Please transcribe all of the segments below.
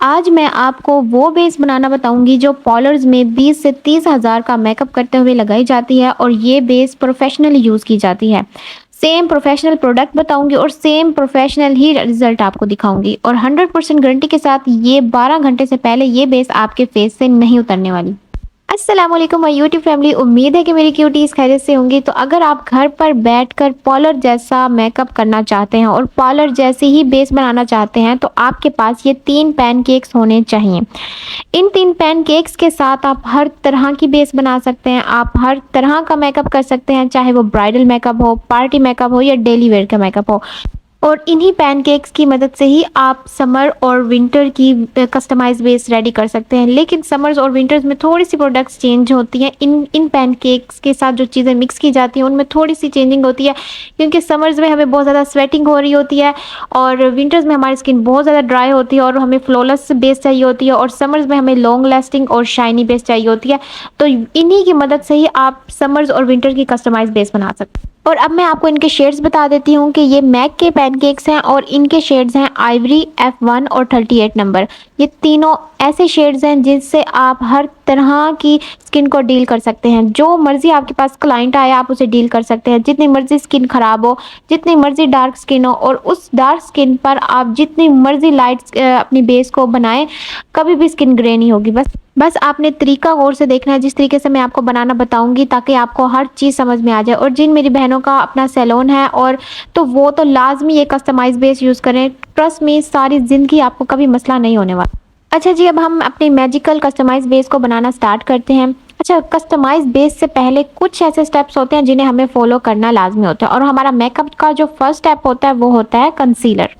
आज मैं आपको वो बेस बनाना बताऊंगी जो पार्लर्स में 20 से 30 हज़ार का मेकअप करते हुए लगाई जाती है और ये बेस प्रोफेशनली यूज़ की जाती है। सेम प्रोफेशनल प्रोडक्ट बताऊंगी और सेम प्रोफेशनल ही रिजल्ट आपको दिखाऊंगी और 100% गारंटी के साथ ये 12 घंटे से पहले ये बेस आपके फेस से नहीं उतरने वाली। अस्सलाम वालेकुम माय यूट्यूब फैमिली, उम्मीद है कि मेरी क्यूटीज खैरियत से होंगी। तो अगर आप घर पर बैठकर पार्लर जैसा मेकअप करना चाहते हैं और पार्लर जैसे ही बेस बनाना चाहते हैं तो आपके पास ये 3 पैनकेक्स होने चाहिए। इन 3 पैनकेक्स के साथ आप हर तरह की बेस बना सकते हैं, आप हर तरह का मेकअप कर सकते हैं, चाहे वो ब्राइडल मेकअप हो, पार्टी मेकअप हो या डेली वेयर का मेकअप हो। और इन्हीं पैनकेक्स की मदद से ही आप समर और विंटर की कस्टमाइज बेस रेडी कर सकते हैं। लेकिन समर्स और विंटर्स में थोड़ी सी प्रोडक्ट्स चेंज होती हैं। इन पैनकेक्स के साथ जो चीज़ें मिक्स की जाती हैं उनमें थोड़ी सी चेंजिंग होती है, क्योंकि समर्स में हमें बहुत ज़्यादा स्वेटिंग हो रही होती है और विंटर्स में हमारी स्किन बहुत ज़्यादा ड्राई होती है और हमें फ्लॉलेस बेस चाहिए होती है और समर्स में हमें लॉन्ग लास्टिंग और शाइनी बेस चाहिए होती है। तो इन्हीं की मदद से ही आप समर्स और विंटर की कस्टमाइज बेस बना सकते हैं। और अब मैं आपको इनके शेड्स बता देती हूँ कि ये मैक के पैनकेक्स हैं और इनके शेड्स हैं आइवरी, F1 और 38 नंबर। ये तीनों ऐसे शेड्स हैं जिनसे आप हर तरह की स्किन को डील कर सकते हैं। जो मर्जी आपके पास क्लाइंट आए आप उसे डील कर सकते हैं, जितनी मर्जी स्किन खराब हो, जितनी मर्जी डार्क स्किन हो, और उस डार्क स्किन पर आप जितनी मर्जी लाइट अपनी बेस को बनाएं, कभी भी स्किन ग्रे नहीं होगी। बस आपने तरीका गौर से देखना है, जिस तरीके से मैं आपको बनाना बताऊंगी, ताकि आपको हर चीज़ समझ में आ जाए। और जिन मेरी बहनों का अपना सैलून है और तो वो तो लाजमी ये कस्टमाइज बेस यूज़ करें। ट्रस्ट में सारी ज़िंदगी आपको कभी मसला नहीं होने वाला। अच्छा जी, अब हम अपनी मैजिकल कस्टमाइज बेस को बनाना स्टार्ट करते हैं। अच्छा, कस्टमाइज बेस से पहले कुछ ऐसे स्टेप्स होते हैं जिन्हें हमें फॉलो करना लाजमी होता है और हमारा मेकअप का जो फर्स्ट स्टेप होता है वो होता है कंसीलर।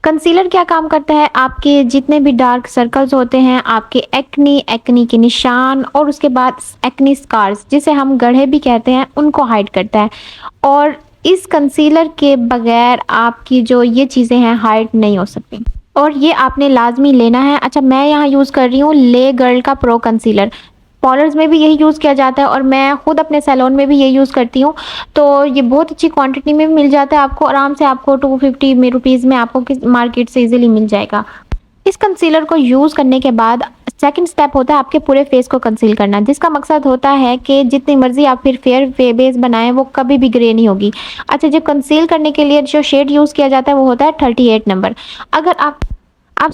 कंसीलर क्या काम करता है? आपके जितने भी डार्क सर्कल्स होते हैं, आपके एक्नी के निशान और उसके बाद एक्नी स्कार्स, जिसे हम गढ़े भी कहते हैं, उनको हाइड करता है। और इस कंसीलर के बगैर आपकी जो ये चीज़ें हैं हाइड नहीं हो सकती और ये आपने लाजमी लेना है। अच्छा, मैं यहाँ यूज़ कर रही हूँ ले गर्ल का प्रो कंसीलर। पार्लर्स में भी यही यूज़ किया जाता है और मैं खुद अपने सैलून में भी ये यूज़ करती हूँ। तो ये बहुत अच्छी क्वांटिटी में मिल जाता है आपको, आराम से आपको 250 में रुपीज़ में आपको मार्केट से इजीली मिल जाएगा। इस कंसीलर को यूज़ करने के बाद सेकंड स्टेप होता है आपके पूरे फेस को कंसील करना, जिसका मकसद होता है कि जितनी मर्जी आप फिर फेयर बेस बनाएं वो कभी भी ग्रे नहीं होगी। अच्छा, जब कंसील करने के लिए जो शेड यूज़ किया जाता है वो होता है 38 नंबर। अगर आप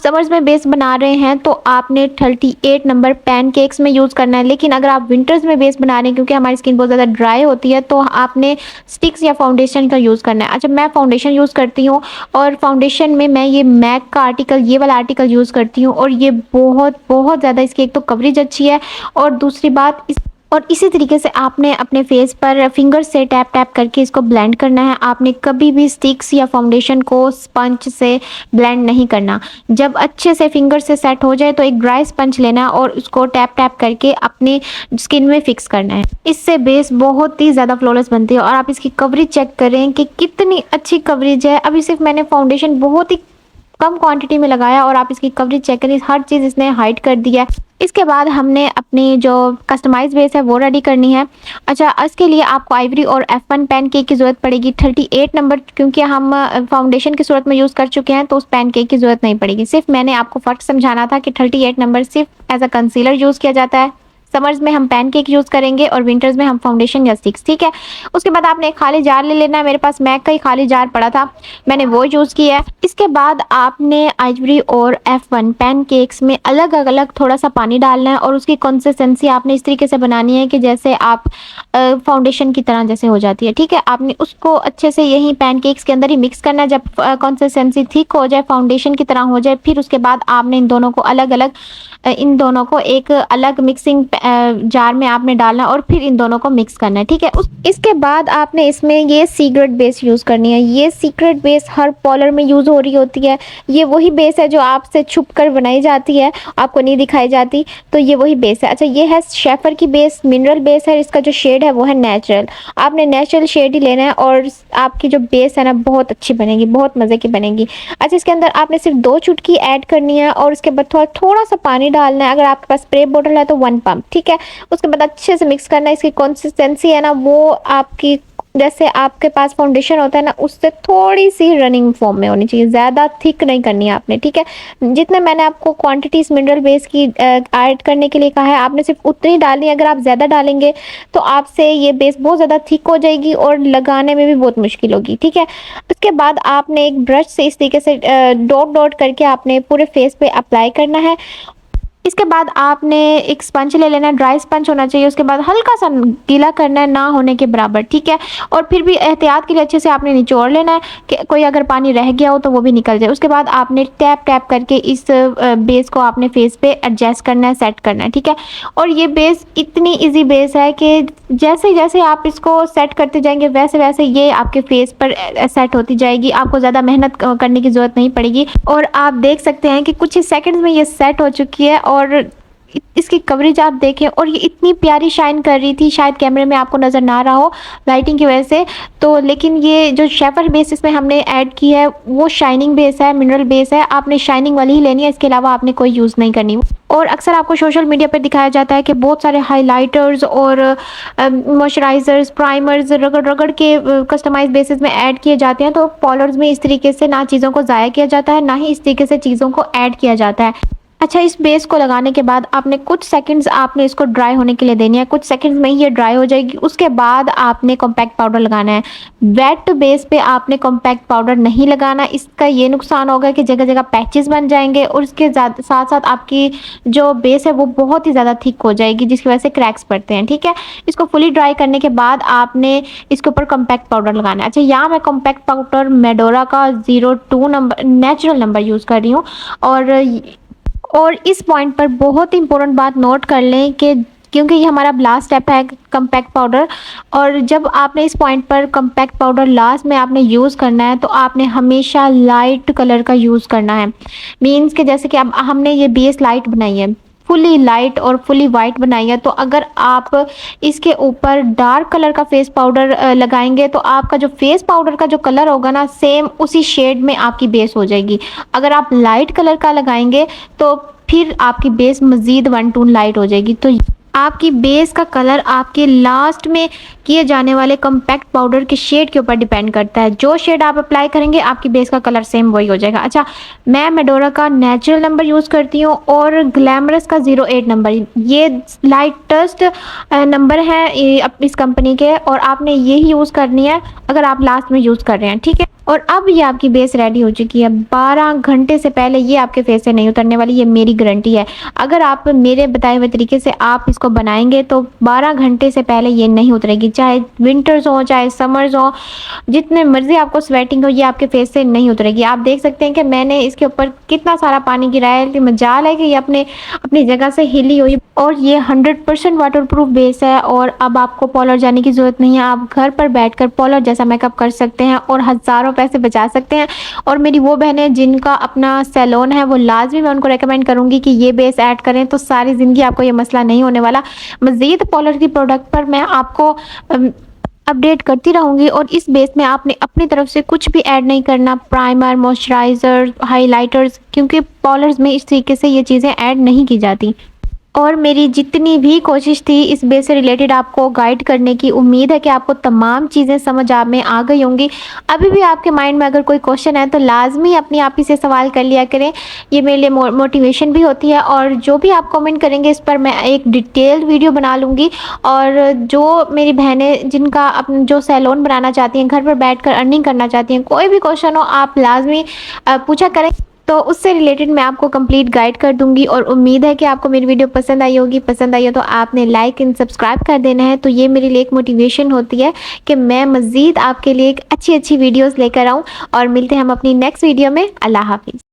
समर्स में बेस बना रहे हैं तो आपने 38 नंबर पैनकेक्स में यूज़ करना है। लेकिन अगर आप विंटर्स में बेस बना रहे हैं, क्योंकि हमारी स्किन बहुत ज़्यादा ड्राई होती है, तो आपने स्टिक्स या फाउंडेशन का यूज़ करना है। अच्छा, मैं फाउंडेशन यूज़ करती हूँ और फाउंडेशन में मैं ये मैक का आर्टिकल, ये वाला आर्टिकल यूज़ करती हूँ और ये बहुत बहुत ज़्यादा, इसकी एक तो कवरेज अच्छी है और दूसरी बात इसी तरीके से आपने अपने फेस पर फिंगर से टैप टैप करके इसको ब्लेंड करना है। आपने कभी भी स्टिक्स या फाउंडेशन को स्पंज से ब्लेंड नहीं करना। जब अच्छे से फिंगर से सेट हो जाए तो एक ड्राई स्पंज लेना है और उसको टैप टैप करके अपनी स्किन में फिक्स करना है। इससे बेस बहुत ही ज़्यादा फ्लॉलेस बनती है और आप इसकी कवरेज चेक करें कि कितनी अच्छी कवरेज है। अभी सिर्फ मैंने फाउंडेशन बहुत ही कम क्वांटिटी में लगाया और आप इसकी कवरेज चेक करें, हर चीज़ इसने हाइड कर दिया है। इसके बाद हमने अपनी जो कस्टमाइज बेस है वो रेडी करनी है। अच्छा, इसके लिए आपको आइवरी और F1 पैनकेक की ज़रूरत पड़ेगी 38 नंबर, क्योंकि हम फाउंडेशन की सूरत में यूज़ कर चुके हैं तो उस पैनकेक की ज़रूरत नहीं पड़ेगी। सिर्फ मैंने आपको फ़र्क समझाना था कि 38 नंबर सिर्फ एज अ कंसीलर यूज़ किया जाता है। समर्स में हम पैनकेक यूज़ करेंगे और विंटर्स में हम फाउंडेशन या स्टिक्स, ठीक है। उसके बाद आपने एक खाली जार ले लेना है। मेरे पास मैक का ही खाली जार पड़ा था, मैंने वो यूज़ किया है। इसके बाद आपने आइवरी और F1 पैनकेक्स में अलग अलग थोड़ा सा पानी डालना है और उसकी कंसिस्टेंसी आपने इस तरीके से बनानी है कि जैसे आप फाउंडेशन की तरह जैसे हो जाती है, ठीक है। आपने उसको अच्छे से यही पैनकेक्स के अंदर ही मिक्स करना है। जब कंसिस्टेंसी थिक हो जाए, फाउंडेशन की तरह हो जाए, फिर उसके बाद आपने इन दोनों को एक अलग मिक्सिंग जार में आपने डालना और फिर इन दोनों को मिक्स करना है, ठीक है। इसके बाद आपने इसमें ये सीक्रेट बेस यूज़ करनी है। ये सीक्रेट बेस हर पार्लर में यूज़ हो रही होती है। ये वही बेस है जो आपसे छुप कर बनाई जाती है, आपको नहीं दिखाई जाती, तो ये वही बेस है। अच्छा, ये है शेफर की बेस, मिनरल बेस है। इसका जो शेड है वो है नेचुरल। आपने नेचुरल शेड ही लेना है और आपकी जो बेस है ना बहुत अच्छी बनेगी, बहुत मज़े की बनेगी। अच्छा, इसके अंदर आपने सिर्फ 2 चुटकी ऐड करनी है और उसके बाद थोड़ा सा पानी डालना है। अगर आपके पास स्प्रे बोतल है तो 1 पंप, ठीक है। उसके बाद अच्छे से मिक्स करना है। इसकी कंसिस्टेंसी है ना वो आपकी जैसे आपके पास फाउंडेशन होता है ना, उससे थोड़ी-सी रनिंग फॉर्म में होनी चाहिए, ज़्यादा थिक नहीं करनी है आपने, ठीक है? जितने मैंने आपको क्वांटिटीज़ मिनरल बेस की ऐड करने के लिए कहा है, आपने सिर्फ़ उतनी ही डालनी है। अगर आप ज़्यादा डालेंगे, तो आपसे ये बेस बहुत ज़्यादा थिक हो जाएगी और लगाने में भी बहुत मुश्किल होगी, ठीक है? उसके बाद आपने एक ब्रश से इस तरीके से डॉट-डॉट करके आपने पूरे फेस पे अप्लाई करना है। इसके बाद आपने एक स्पंज ले लेना है, ड्राई स्पंज होना चाहिए। उसके बाद हल्का-सा गीला करना है, ना होने के बराबर, ठीक है? और फिर भी एहतियात के लिए अच्छे से आपने निचोड़ लेना है कि कोई अगर पानी रह गया हो तो वो भी निकल जाए। उसके बाद आपने टैप-टैप करके इस बेस को आपने फेस पे एडजस्ट करना है, सेट करना है, ठीक है? और ये बेस इतनी ईज़ी बेस है कि जैसे-जैसे आप इसको सेट करते जाएँगे, वैसे-वैसे ये आपके फेस पर सेट होती जाएगी। आपको ज़्यादा मेहनत करने की ज़रूरत नहीं पड़ेगी और आप देख सकते हैं कि कुछ ही सेकंड्स में ये सेट हो चुकी है और इसकी कवरेज आप देखें और ये इतनी प्यारी शाइन कर रही थी, शायद कैमरे में आपको नज़र ना आ रहा हो लाइटिंग की वजह से। तो लेकिन ये जो शेफर बेस इसमें हमने ऐड की है, वो शाइनिंग बेस है, मिनरल बेस है। आपने शाइनिंग वाली ही लेनी है, इसके अलावा आपने कोई यूज़ नहीं करनी। और अक्सर आपको सोशल मीडिया पर दिखाया जाता है कि बहुत सारे हाइलाइटर्स और मॉइस्चराइज़र्स, प्राइमर्स रगड़-रगड़ के कस्टमाइज़ बेसिस में ऐड किए जाते हैं। तो पार्लर्स में इस तरीके से ना चीज़ों को ज़ाया किया जाता है, ना ही इस तरीके से चीज़ों को ऐड किया जाता है। अच्छा, इस बेस को लगाने के बाद आपने कुछ सेकंड्स आपने इसको ड्राई होने के लिए देनी है, कुछ सेकंड्स में ही ये ड्राई हो जाएगी। उसके बाद आपने कॉम्पैक्ट पाउडर लगाना है। वेट बेस पे आपने कॉम्पैक्ट पाउडर नहीं लगाना, इसका ये नुकसान होगा कि जगह-जगह पैचेस बन जाएँगे और इसके साथ-साथ आपकी जो बेस है वो बहुत ही ज़्यादा थिक हो जाएगी, जिसकी वजह से क्रैक्स पड़ते हैं, ठीक है? इसको फुली ड्राई करने के बाद आपने इसके ऊपर कॉम्पैक्ट पाउडर लगाना है। अच्छा, यहाँ मैं कॉम्पैक्ट पाउडर मेडोरा का 02 नंबर नेचुरल नंबर यूज़ कर रही हूँ और इस पॉइंट पर बहुत ही इम्पोर्टेंट बात नोट कर लें कि क्योंकि ये हमारा लास्ट स्टेप है कॉम्पैक्ट पाउडर और जब आपने इस पॉइंट पर कॉम्पैक्ट पाउडर लास्ट में आपने यूज़ करना है तो आपने हमेशा लाइट कलर का यूज़ करना है। मीन्स कि जैसे कि अब हमने ये बेस लाइट बनाई है, फुली लाइट और फुली वाइट बनाई है, तो अगर आप इसके ऊपर डार्क कलर का फेस पाउडर लगाएंगे तो आपका जो फेस पाउडर का जो कलर होगा ना, सेम उसी शेड में आपकी बेस हो जाएगी। अगर आप लाइट कलर का लगाएंगे तो फिर आपकी बेस मज़ीद 1 टोन लाइट हो जाएगी। तो आपकी बेस का कलर आपके लास्ट में किए जाने वाले कॉम्पैक्ट पाउडर के शेड के ऊपर डिपेंड करता है। जो शेड आप अप्लाई करेंगे आपकी बेस का कलर सेम वही हो जाएगा। अच्छा, मैं मेडोरा का नेचुरल नंबर यूज़ करती हूँ और ग्लैमरस का 08 नंबर, ये लाइटेस्ट नंबर है इस कंपनी के और आपने यही यूज़ करनी है अगर आप लास्ट में यूज़ कर रहे हैं, ठीक है? और अब ये आपकी बेस रेडी हो चुकी है। 12 घंटे से पहले ये आपके फेस से नहीं उतरने वाली, ये मेरी गारंटी है। अगर आप मेरे बताए हुए तरीके से आप इसको बनाएंगे तो 12 घंटे से पहले ये नहीं उतरेगी, चाहे विंटर्स हो चाहे समर्स हो, जितने मर्जी आपको स्वेटिंग हो, ये आपके फेस से नहीं उतरेगी। आप देख सकते हैं कि मैंने इसके ऊपर कितना सारा पानी गिराया है, मजाल है कि ये अपनी जगह से हिली हुई और ये 100% वाटरप्रूफ बेस है और अब आपको पार्लर जाने की ज़रूरत नहीं है। आप घर पर बैठकर पार्लर जैसा मेकअप कर सकते हैं और हज़ारों पैसे बचा सकते हैं। और मेरी वो बहनें जिनका अपना सैलून है, वो लाजमी मैं उनको रेकमेंड करूँगी कि ये बेस ऐड करें, तो सारी ज़िंदगी आपको ये मसला नहीं होने वाला। मज़ीद पार्लर की प्रोडक्ट पर मैं आपको अपडेट करती रहूँगी और इस बेस में आपने अपनी तरफ से कुछ भी ऐड नहीं करना, प्राइमर, मॉइस्चराइज़र, हाइलाइटर्स, क्योंकि पार्लर्स में इस तरीके से ये चीज़ें ऐड नहीं की जाती। और मेरी जितनी भी कोशिश थी इस बेस से रिलेटेड आपको गाइड करने की, उम्मीद है कि आपको तमाम चीज़ें समझ में आ गई होंगी। अभी भी आपके माइंड में अगर कोई क्वेश्चन है तो लाजमी अपनी आप ही से सवाल कर लिया करें, ये मेरे लिए मोटिवेशन भी होती है। और जो भी आप कमेंट करेंगे इस पर मैं एक डिटेल्ड वीडियो बना लूँगी। और जो मेरी बहनें जिनका अपना जो सैलून बनाना चाहती हैं, घर पर बैठ अर्निंग करना चाहती हैं, कोई भी क्वेश्चन हो आप लाजमी पूछा करें, तो उससे रिलेटेड मैं आपको कंप्लीट गाइड कर दूंगी। और उम्मीद है कि आपको मेरी वीडियो पसंद आई होगी। पसंद आई हो तो आपने लाइक एंड सब्सक्राइब कर देना है, तो ये मेरे लिए एक मोटिवेशन होती है कि मैं मज़ीद आपके लिए एक अच्छी वीडियोस लेकर आऊँ। और मिलते हैं हम अपनी नेक्स्ट वीडियो में। अल्लाह हाफिज़।